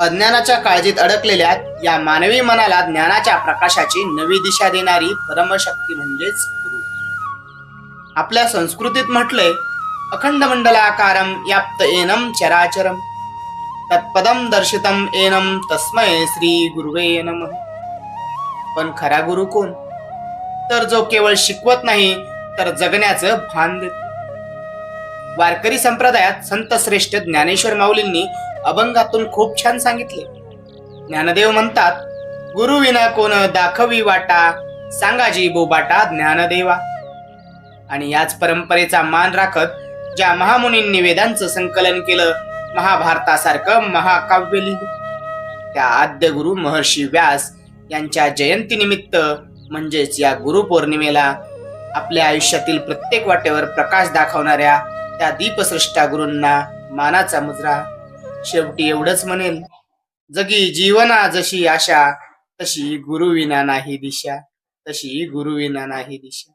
अज्ञानाच्या काळजीत अडकलेल्या या मानवी मनाला ज्ञानाच्या प्रकाशाची नवी दिशा देणारी परमशक्ती म्हणजेच गुरु. आपल्या संस्कृतीत म्हटलंय, अखंड मंडलाकारम व्याप्त एनम चराचरम तत्पदम दर्शितम एनम तस्मै श्री गुरुवे नमः. पण खरा गुरु कोण? तर जो केवळ शिकवत नाही तर जगण्याचं भान देतो. वारकरी संप्रदायात संत श्रेष्ठ ज्ञानेश्वर माऊलींनी अभंगातून खूप छान सांगितले. ज्ञानदेव म्हणतात, गुरु विना कोण दाखवी वाटा, सांगाजी बोबाटा ज्ञानदेवा. आणि याच परंपरेचा मान राखत ज्या महामुनींनी वेदांचं संकलन केलं, महाभारतासारखं महाकाव्य लिहिलं, त्या आद्य गुरु महर्षी व्यास यांच्या जयंतीनिमित्त म्हणजेच या गुरुपौर्णिमेला आपल्या आयुष्यातील प्रत्येक वाटेवर प्रकाश दाखवणाऱ्या त्या दीपसृष्टा गुरूंना मानाचा मुजरा. शेवटी एवढंच म्हणेल, जगी जीवना जशी आशा, तशी गुरुविना नाही दिशा, तशी गुरुविना नाही दिशा.